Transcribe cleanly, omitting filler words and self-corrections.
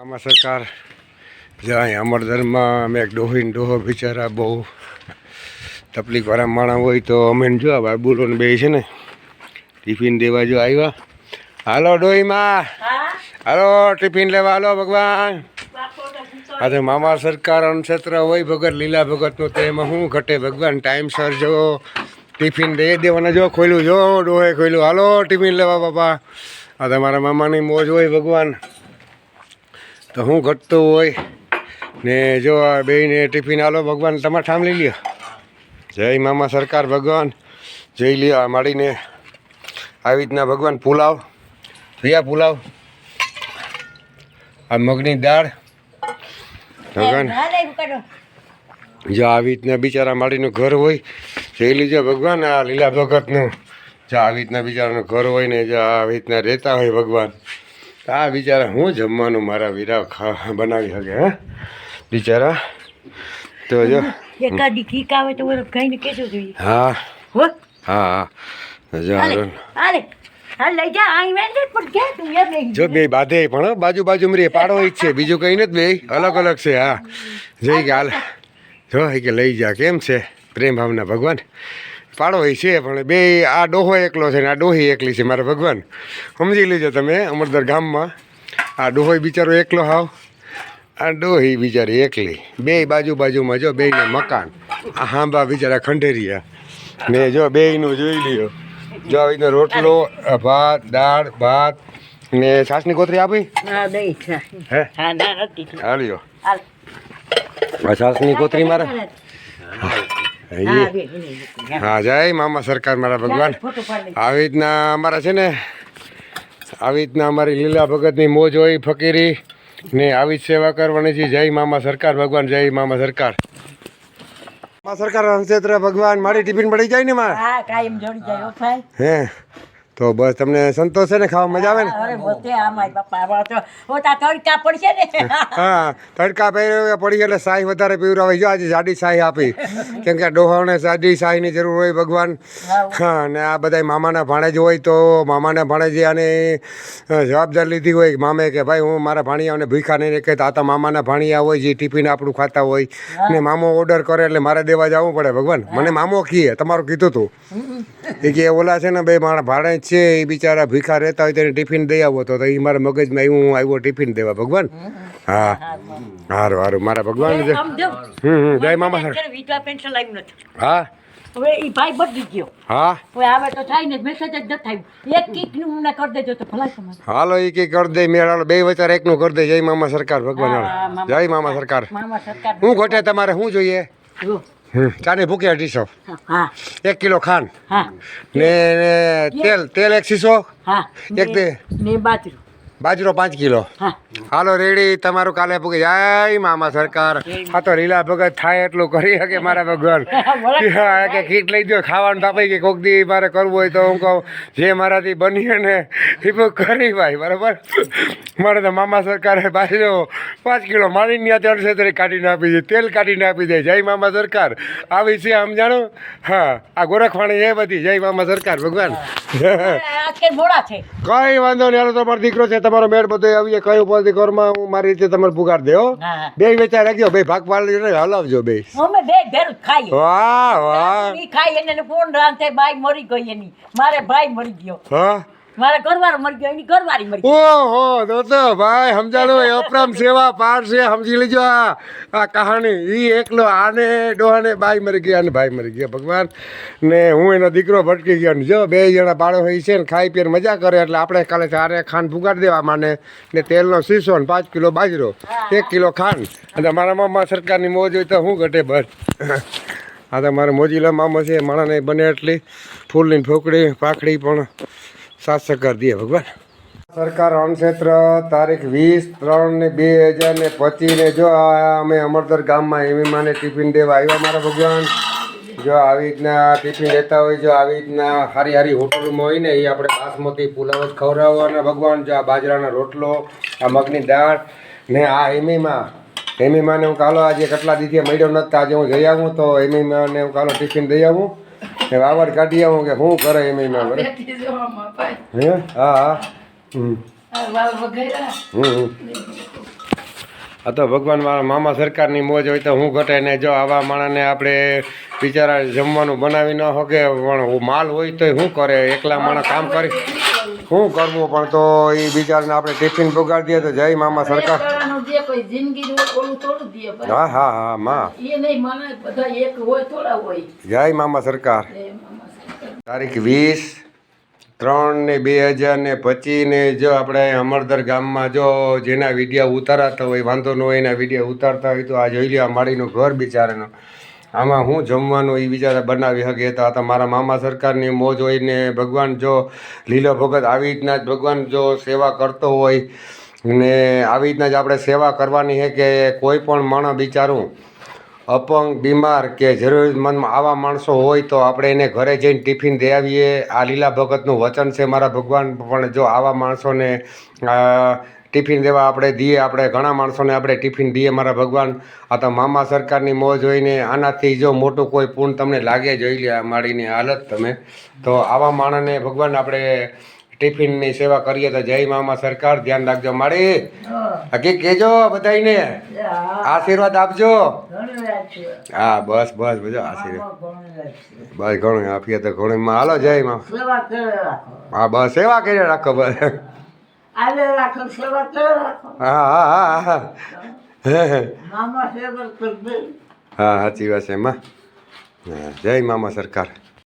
આમાં સરકાર જાય અમરધરમાં અમે એક ડોહો બિચારા બહુ તકલીફવાળા માણસ હોય તો અમે જો બાબુલો ને બે છે ને ટિફિન દેવા જો આવ્યા. હાલો ડોહીમાં, હાલો ટિફિન લેવા, હાલો ભગવાન. આ તો મામા સરકાર અનક્ષેત્ર હોય ભગત લીલા ભગતનું, તો એમાં શું ઘટે ભગવાન. ટાઈમસર જો ટિફિન દઈ દેવાના. જો ખોલ્યું, જો ડોહે ખોલ્યું. હાલો ટિફિન લેવા બાપા. આ તમારા મામાની મોજ હોય ભગવાન, તો શું ઘટતું હોય ને. જો આ બેને ટિફિન હાલો ભગવાન, તમારે ઠામ લઈ લ્યો. જય મામા સરકાર ભગવાન, જઈ લ્યો. આ માડીને આવી રીતના ભગવાન પુલાવ ભૈયા, પુલાવ. આ મગની દાળ ભગવાન. જો આવી રીતના બિચારા માડીનું ઘર હોય, જઈ લીજો ભગવાન. આ લીલા ભગતનું જો આવી રીતના બિચારાનું ઘર હોય ને, જો આવી રીતના રહેતા હોય ભગવાન. આ બિચારા હું જમવાનું મારા વીરા બનાવી શકે હે બિચારા. તો જો હા હા જો બે બાધે પણ બાજુ રે પાડો જ છે, બીજું કઈ નથી. બે અલગ અલગ છે. હા જઈ કે હાલ જો કે લઈ જા. કેમ છે પ્રેમ ભાવના ભગવાન. પાડો હોય છે પણ બે. આ ડોહો એકલો છે ને આ ડોહી એકલી છે મારા ભગવાન. સમજી લેજો તમે. અમરદર ગામમાં આ ડોહો બિચારો એકલો હાવ, આ ડોહી બિચારી એકલી. બે બાજુમાં જો બેયના મકાન. આ હાંભા બિચારા ખંડેરિયા ને જો બેયનું જોઈ લ્યો. જો આવી રીતના રોટલો, ભાત, દાળ ભાત ને છાસની કોથરી આપી હે. હા લ્યો આ છાસની કોથરી મારે. હા જય મામા સરકાર મારા ભગવાન. આવી રીતના અમારા છે ને, આવી રીતના અમારી લીલા ભગતની મોજ હોય ફકીરી ને આવી જ સેવા કરવાની છે. જય મામા સરકાર ભગવાન, જય મામા સરકાર. મામા સરકાર ક્ષેત્ર ભગવાન. મારી ટિફિન પડી જાય ને મારે. હે તો બસ તમને સંતોષ છે ને, ખાવા મજા આવે ને. હા તડકા પડી એટલે સાઈ વધારે પીવડાવે. જો આજે જાડી સાઈ આપી, કેમ કે ડોહાને જાડી સાઈની જરૂર હોય ભગવાન. હા ને આ બધા મામાના ભાણેજ હોય તો મામાના ભાણેજે આને જવાબદાર લીધી હોય મામે કે ભાઈ હું મારા ભાણિયાઓને ભૂખા નહીં કે. આ તો મામાના ભાણિયા હોય જે ટિફિન આપણું ખાતા હોય ને મામો ઓર્ડર કરે એટલે મારે દેવા જવું પડે ભગવાન. મને મામો કીએ તમારું કીધું હતું એ કે ઓલા છે ને બે મારા ભાણેજ છે એ બિચારા ભીખા રહેતા હોય તેને ટિફિન દઈ આવો તો એ મારા મગજમાં હું આવ્યો ટિફિન દેવા ભગવાન. હા સારું સારું મારા ભગવાન. જય મામા સર. હા હવે ઈ ભાઈ બદલી ગયો. હા હવે આવે તો થાય ને, મેસેજ જ ન થાય. એક કીક નું મને કરી દેજો તો ભલાઈ તમારે. હાલો ઈ કે કરી દે મેળ. હાલો બે વચાર એકનું કરી દે. જય મામા સરકાર ભગવાન. જય મામા સરકાર. મામા સરકાર શું ઘટે તમારે શું જોઈએ? ચાની ભૂકી 250. હા 1 કિલો ખાંડ ને તેલ 1 શીશો. હા એક બે ને બાજરો 5 કિલો. હાલો રેડી તમારું કાલે પૂકી. જય મામા સરકાર. આ તો લીલા ભગત થાય એટલું કરી શકે મારા ભગવાન. કે કીટ લઈ દો ખાવાનું તાપાઈ કે કોક દી મારે કરવું હોય તો હું કહું જે મારાથી બની ને એ કરી ભાઈ બરાબર. મારે તો મામા સરકારે બાજરો 5 કિલો મારીને ત્યાં 3 કાઢીને આપી દે, તેલ કાઢીને આપી દે. જય મામા સરકાર આવી છે સમજાણું. હા આ ગોરખવાણી એ બધી. જય મામા સરકાર ભગવાન. કઈ વાંધો નહીં. હાલો તમારો દીકરો છે, તમારો મેળ બધો આવી જાય. કયું પદ ઘરમાં હું મારી રીતે તમારે પુગાર દે. બે વેચાર રાખજો બે ભાગ પાડી હલાવજો બે. વાહ વાહ. બાઈ મરી ગઈ એની, મારે ભાઈ મરી ગયો. હા મારા ઘરવાળો મરી ગયો, એની ઘરવાળી મરી ગઈ. ઓહો તો ભાઈ સમજાણો અપરામ સેવા પાર છે. સમજી લેજો આ કહાણી. ઈ એકલો આને ડોહાને બાઈ મરી ગયા અને ભાઈ મરી ગયા ભગવાન. ને હું એનો દીકરો ભટકી ગયો. જો 2 જણા બાળો હોય છે ને ખાઈ પીને મજા કરે. એટલે આપણે કાલે ચારે ખાંડ ફુગાડી દેવા માને ને તેલનો શીશો ને 5 કિલો બાજરો 1 કિલો ખાંડ. અને મારા મામા સરકારની મોજ હોય તો શું ઘટે બસ. આ તો મારો મોજીલા મામા છે. માણાને બને એટલી ફૂલની ફોકડી પાખડી પણ સાત સહકાર દે ભગવાન. સરકાર અણક્ષેત્ર તારીખ 20/3/2025 ને જો અમે અમરદર ગામમાં એમીમાને ટિફિન દેવા આવ્યા મારા ભગવાન. જો આવી રીતના ટિફિન લેતા હોય, જો આવી રીતના સારી હોટલોમાં હોય ને એ આપણે બાસમતી પુલાવ જ ખવડાવવાના ભગવાન. જો આ બાજરાનો રોટલો, આ મગની દાળ ને આ એમીમાને હું કાલો આજે કેટલા દિવસે મળ્યો નથી. આજે હું જઈ આવું તો એમીમાને હું કાલો ટિફિન દઈ આવું ને વાવડ કાઢી આવું કે શું કરે એમીમાં. હે હા હા આ તો ભગવાન મારા મામા સરકારની મોજ હોય તો હું ઘટે ને જો આવા માણસને આપણે બિચારા જમવાનું બનાવી ન શકે પણ માલ હોય તો શું કરે એકલા માણસ કામ કરી શું કરવું પણ તો એ બિચારાને આપણે ટિફિન બગાડી દઈએ તો જય મામા સરકાર એકલાનું જે કોઈ જિંદગીનું ઓલું થોડું દે બરાબર? હા હા હા માં એ નહીં મને બધા એક હોય થોડા હોય જય મામા સરકાર એ મામા સરકાર. તારીખ 20/3/2025 ને જો આપણે અમરદર ગામમાં જો જેના વિડીયો ઉતારાતા હોય વાંધો ન હોય એના વિડીયો ઉતારતા હોય તો આ જોઈ લે આ માળીનું ઘર બિચારાનું આમાં હું જમવાનું એ બિચારા બનાવી શકે તો આ તો મારા મામા સરકારની મોજ હોય ને ભગવાન જો લીલો ભગત આવી રીતના જ ભગવાન જો સેવા કરતો હોય ને આવી રીતના જ આપણે સેવા કરવાની છે કે કોઈ પણ માણસ બિચારું અપંગ બીમાર કે જરૂરિયાતમંદમાં આવા માણસો હોય તો આપણે એને ઘરે જઈને ટિફિન દે આવીએ આ લીલા ભગતનું વચન છે મારા ભગવાન પણ જો આવા માણસોને ટિફિન દેવા આપણે દઈએ આપણે ઘણા માણસોને આપણે ટિફિન દઈએ મારા ભગવાન આ તો મામા સરકારની મોજ હોઈને આનાથી જો મોટું કોઈ પૂર્ણ તમને લાગે જોઈ લે આ માળીની હાલત તમે તો આવા માણસને ભગવાન આપણે ટિફિનની સેવા કરીએ તો જય મામા સરકાર ધ્યાન રાખજો માળી હકી કહેજો બધાને આશીર્વાદ આપજો ઘણું રાખજો. હા બસ બસ બધો આશીર્વાદ ઘણું રાખજો. બસ ઘણું આપીએ તો ઘણુંમાં હાલો જય માં સેવા કરે રાખો. હા બસ સેવા કરી રાખો બસ આલે રાખો સેવા કરે રાખો. હા હા હા મામા સેવા કરજે. હા સાચી વાત છે એમાં હા જય મામા સરકાર